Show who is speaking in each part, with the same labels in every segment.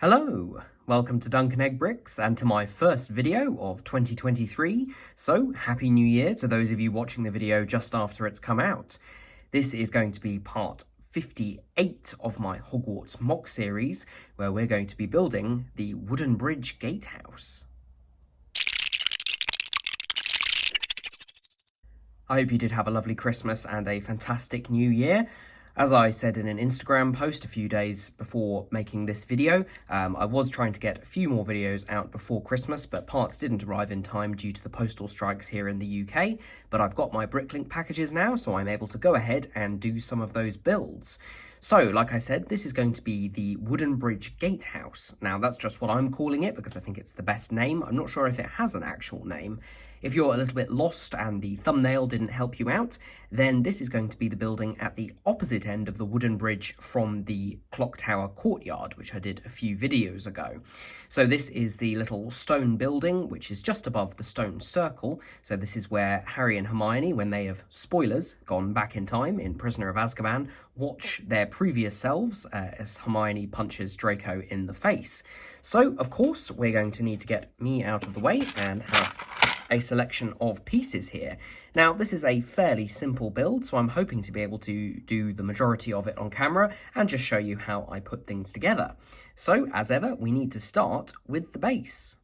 Speaker 1: Hello, welcome to Duncan Egg Bricks and to my first video of 2023. So, Happy New Year to those of you watching the video just after it's come out. This is going to be part 58 of my Hogwarts MOC series, where we're going to be building the wooden bridge gatehouse. I hope you did have a lovely Christmas and a fantastic New Year. As I said in an Instagram post a few days before making this video, I was trying to get a few more videos out before Christmas, but parts didn't arrive in time due to the postal strikes here in the UK. But I've got my Bricklink packages now, so I'm able to go ahead and do some of those builds. So, like I said, this is going to be the wooden bridge gatehouse. Now, that's just what I'm calling it because I think it's the best name. I'm not sure if it has an actual name. If you're a little bit lost and the thumbnail didn't help you out, then this is going to be the building at the opposite end of the wooden bridge from the clock tower courtyard, which I did a few videos ago. So this is the little stone building, which is just above the stone circle. So this is where Harry and Hermione, when they have, spoilers, gone back in time in Prisoner of Azkaban, watch their previous selves as Hermione punches Draco in the face. So, of course, we're going to need to get me out of the way and have a selection of pieces here. Now, this is a fairly simple build, so I'm hoping to be able to do the majority of it on camera and just show you how I put things together. So, as ever, we need to start with the base.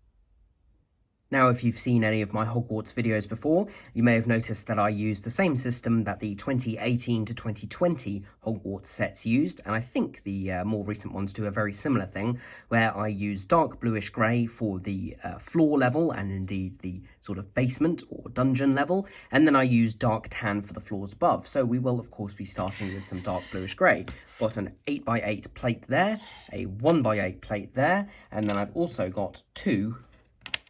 Speaker 1: Now, if you've seen any of my Hogwarts videos before, you may have noticed that I used the same system that the 2018 to 2020 Hogwarts sets used, and I think the more recent ones do a very similar thing, where I use dark bluish grey for the floor level, and indeed the sort of basement or dungeon level, and then I use dark tan for the floors above. So we will, of course, be starting with some dark bluish grey. Got an 8x8 plate there, a 1x8 plate there, and then I've also got two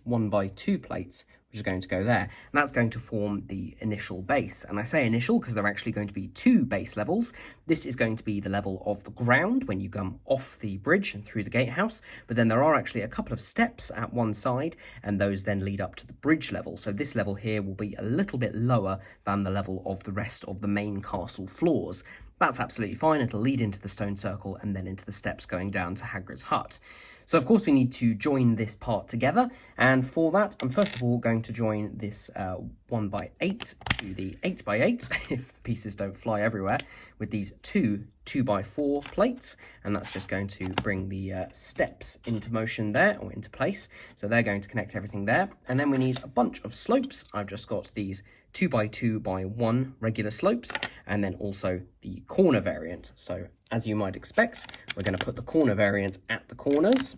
Speaker 1: 1x2 plates, which are going to go there, and that's going to form the initial base. And I say initial because there are actually going to be two base levels. This is going to be the level of the ground when you come off the bridge and through the gatehouse, but then there are actually a couple of steps at one side, and those then lead up to the bridge level. So this level here will be a little bit lower than the level of the rest of the main castle floors. That's absolutely fine. It'll lead into the stone circle and then into the steps going down to Hagrid's hut. So, of course, we need to join this part together. And for that, I'm first of all going to join this 1x8 to the 8x8, if the pieces don't fly everywhere, with these two 2x4 plates. And that's just going to bring the steps into motion there, or into place. So they're going to connect everything there. And then we need a bunch of slopes. I've just got these 2x2x1 regular slopes, and then also the corner variant. So as you might expect, we're going to put the corner variant at the corners,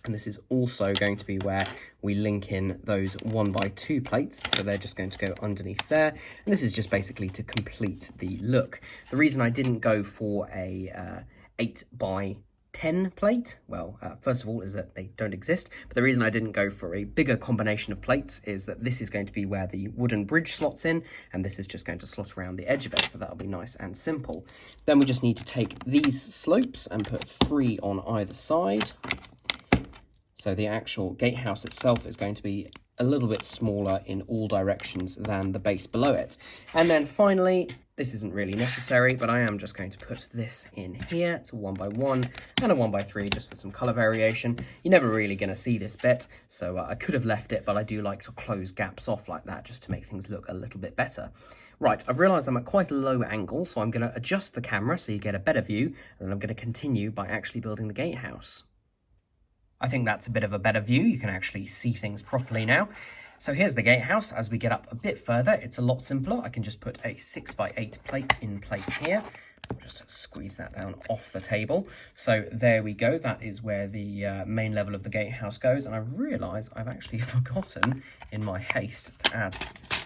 Speaker 1: and this is also going to be where we link in those 1x2 plates, so they're just going to go underneath there, and this is just basically to complete the look. The reason I didn't go for a 8x10 plate, well, first of all, is that they don't exist, but the reason I didn't go for a bigger combination of plates is that this is going to be where the wooden bridge slots in, and this is just going to slot around the edge of it, so that'll be nice and simple. Then we just need to take these slopes and put 3 on either side. So the actual gatehouse itself is going to be a little bit smaller in all directions than the base below it. And then finally, this isn't really necessary, but I am just going to put this in here. It's a 1x1 and a 1x3, just with some colour variation. You're never really going to see this bit, so I could have left it, but I do like to close gaps off like that just to make things look a little bit better. Right, I've realised I'm at quite a low angle, so I'm going to adjust the camera so you get a better view, and then I'm going to continue by actually building the gatehouse. I think that's a bit of a better view. You can actually see things properly now. So here's the gatehouse. As we get up a bit further, it's a lot simpler. I can just put a 6x8 plate in place here. I'll just squeeze that down off the table. So there we go. That is where the main level of the gatehouse goes. And I realise I've actually forgotten in my haste to add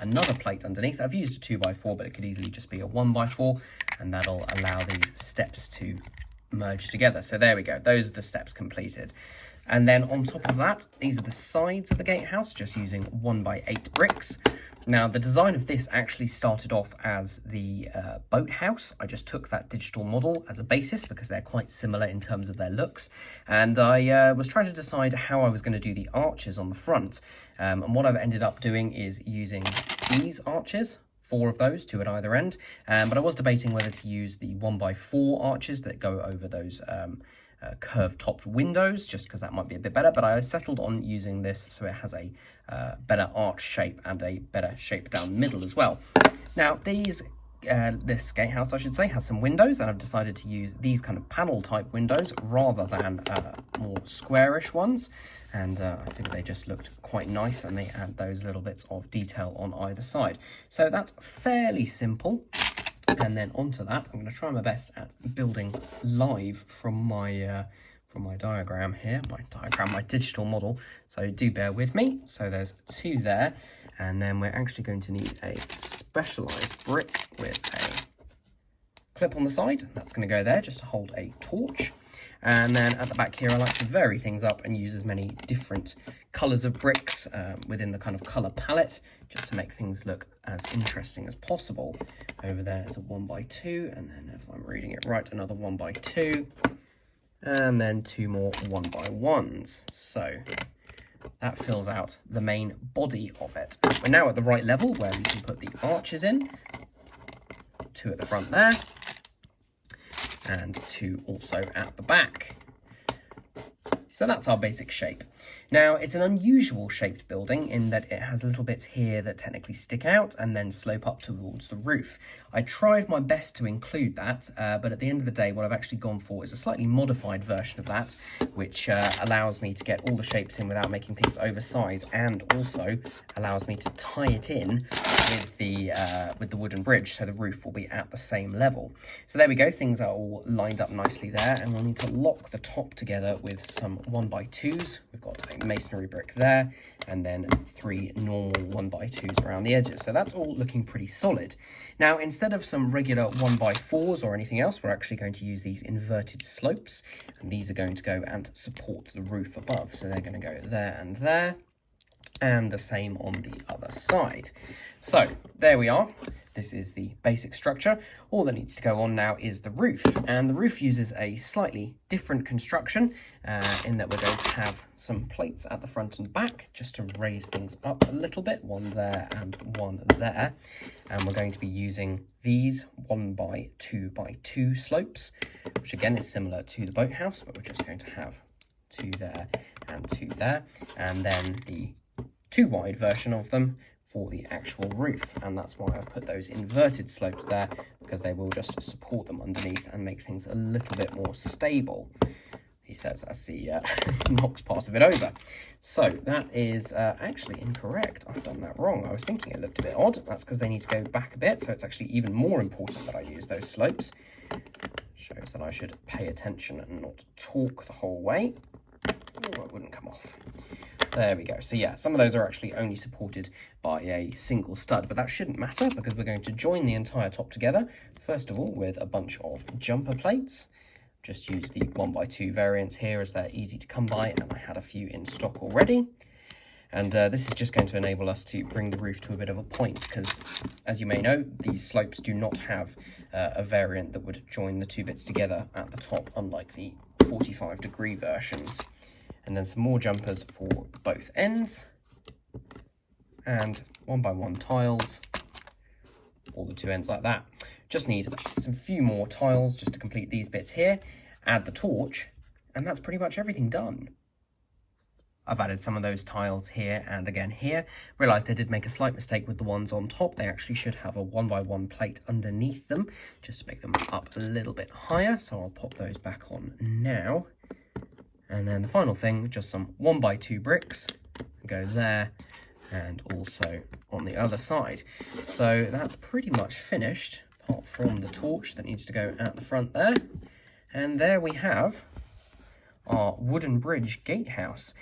Speaker 1: another plate underneath. I've used a 2x4, but it could easily just be a 1x4, and that'll allow these steps to merge together. So there we go. Those are the steps completed. And then on top of that, these are the sides of the gatehouse, just using 1x8 bricks. Now, the design of this actually started off as the boathouse. I just took that digital model as a basis because they're quite similar in terms of their looks. And I was trying to decide how I was going to do the arches on the front. And what I've ended up doing is using these arches, 4 of those, 2 at either end. But I was debating whether to use the 1x4 arches that go over those curved topped windows, just because that might be a bit better, but I settled on using this so it has a better arch shape and a better shape down the middle as well. Now this gatehouse, I should say, has some windows, and I've decided to use these kind of panel type windows rather than more squarish ones, and I think they just looked quite nice, and they add those little bits of detail on either side. So that's fairly simple. And then onto that, I'm going to try my best at building live from my diagram here, my digital model. So do bear with me. So there's 2 there, and then we're actually going to need a specialized brick with a clip on the side. That's going to go there just to hold a torch. And then at the back here, I like to vary things up and use as many different colors of bricks within the kind of color palette, just to make things look as interesting as possible. Over there is a 1x2, and then if I'm reading it right, another 1x2, and then 2 more 1x1s. So that fills out the main body of it. We're now at the right level where we can put the arches in, 2 at the front there, and 2 also at the back. So that's our basic shape. Now, it's an unusual shaped building in that it has little bits here that technically stick out and then slope up towards the roof. I tried my best to include that, but at the end of the day, what I've actually gone for is a slightly modified version of that, which allows me to get all the shapes in without making things oversized, and also allows me to tie it in with the wooden bridge, so the roof will be at the same level. So there we go, things are all lined up nicely there, and we'll need to lock the top together with some 1x2s. We've got a masonry brick there, and then 3 normal 1x2s around the edges. So that's all looking pretty solid. Now, instead of some regular 1x4s or anything else, we're actually going to use these inverted slopes, and these are going to go and support the roof above. So they're going to go there and there, and the same on the other side. So there we are. This is the basic structure. All that needs to go on now is the roof, and the roof uses a slightly different construction in that we're going to have some plates at the front and back just to raise things up a little bit, 1 there and 1 there, and we're going to be using these 1x2x2 slopes, which again is similar to the boathouse, but we're just going to have 2 there and 2 there, and then the 2 wide version of them for the actual roof, and that's why I've put those inverted slopes there, because they will just support them underneath and make things a little bit more stable, he says as he knocks part of it over. So that is actually incorrect. I've done that wrong. I was thinking it looked a bit odd. That's because they need to go back a bit, so it's actually even more important that I use those slopes. Shows that I should pay attention and not talk the whole way. Oh, it wouldn't come off. There we go. So yeah, some of those are actually only supported by a single stud, but that shouldn't matter because we're going to join the entire top together, first of all, with a bunch of jumper plates. Just use the 1x2 variants here as they're easy to come by, and I had a few in stock already. And this is just going to enable us to bring the roof to a bit of a point because, as you may know, these slopes do not have a variant that would join the 2 bits together at the top, unlike the 45-degree versions. And then some more jumpers for both ends, and 1x1 tiles, all the 2 ends like that. Just need some few more tiles just to complete these bits here, add the torch, and that's pretty much everything done. I've added some of those tiles here and again here. Realised I did make a slight mistake with the ones on top. They actually should have a 1x1 plate underneath them, just to make them up a little bit higher. So I'll pop those back on now. And then the final thing, just some 1x2 bricks, go there and also on the other side. So that's pretty much finished, apart from the torch that needs to go at the front there. And there we have our wooden bridge gatehouse.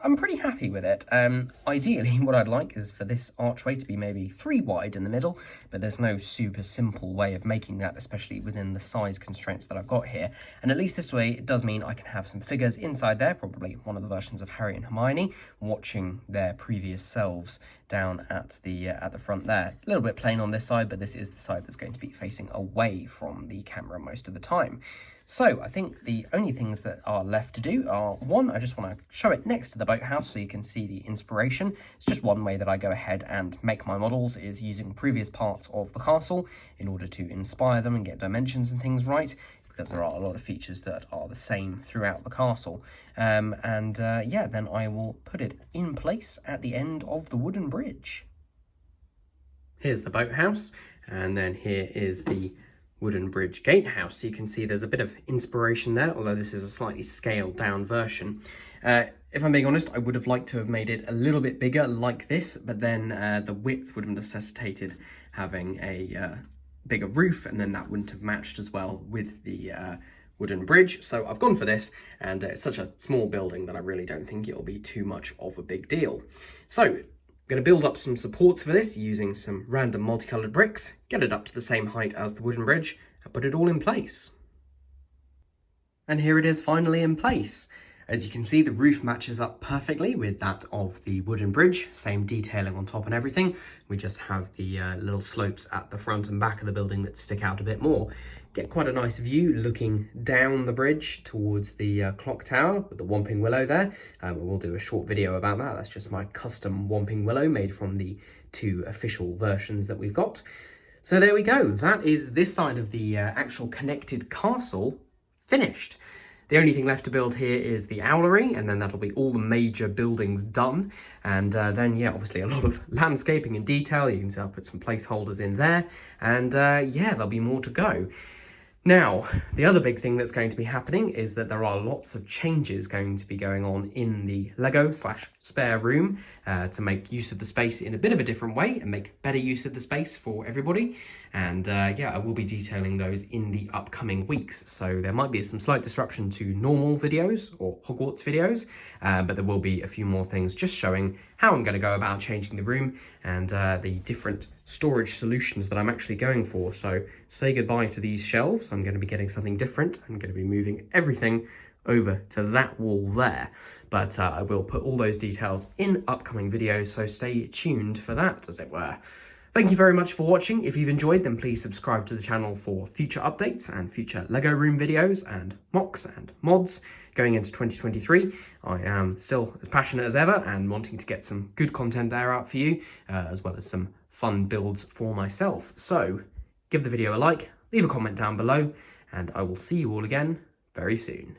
Speaker 1: I'm pretty happy with it. Ideally, what I'd like is for this archway to be maybe 3 wide in the middle, but there's no super simple way of making that, especially within the size constraints that I've got here. And at least this way, it does mean I can have some figures inside there, probably one of the versions of Harry and Hermione, watching their previous selves down at the front there. A little bit plain on this side, but this is the side that's going to be facing away from the camera most of the time. So I think the only things that are left to do are, one, I just want to show it next to the boathouse so you can see the inspiration. It's just one way that I go ahead and make my models, is using previous parts of the castle in order to inspire them and get dimensions and things right. because there are a lot of features that are the same throughout the castle. Yeah, then I will put it in place at the end of the wooden bridge. Here's the boathouse, and then here is the wooden bridge gatehouse. So you can see there's a bit of inspiration there, although this is a slightly scaled down version. If I'm being honest, I would have liked to have made it a little bit bigger like this, but then the width would have necessitated having a bigger roof, and then that wouldn't have matched as well with the wooden bridge. So I've gone for this, and it's such a small building that I really don't think it'll be too much of a big deal. So I'm going to build up some supports for this using some random multicolored bricks, get it up to the same height as the wooden bridge, and put it all in place. And here it is finally in place. As you can see, the roof matches up perfectly with that of the wooden bridge, same detailing on top and everything. We just have the little slopes at the front and back of the building that stick out a bit more. Get quite a nice view looking down the bridge towards the clock tower with the Whomping Willow there. We'll do a short video about that. That's just my custom Whomping Willow made from the 2 official versions that we've got. So there we go. That is this side of the actual connected castle finished. The only thing left to build here is the owlery, and then that'll be all the major buildings done. And then, yeah, obviously a lot of landscaping and detail. You can see I'll put some placeholders in there. And yeah, there'll be more to go. Now, the other big thing that's going to be happening is that there are lots of changes going to be going on in the Lego/spare room to make use of the space in a bit of a different way and make better use of the space for everybody. And yeah, I will be detailing those in the upcoming weeks. So there might be some slight disruption to normal videos or Hogwarts videos, but there will be a few more things just showing how I'm going to go about changing the room and the different storage solutions that I'm actually going for. So say goodbye to these shelves. I'm going to be getting something different. I'm going to be moving everything over to that wall there. But I will put all those details in upcoming videos, so stay tuned for that, as it were. Thank you very much for watching. If you've enjoyed, then please subscribe to the channel for future updates and future Lego room videos and MOCs and mods going into 2023. I am still as passionate as ever and wanting to get some good content there out for you, as well as some fun builds for myself. So give the video a like, leave a comment down below, and I will see you all again very soon.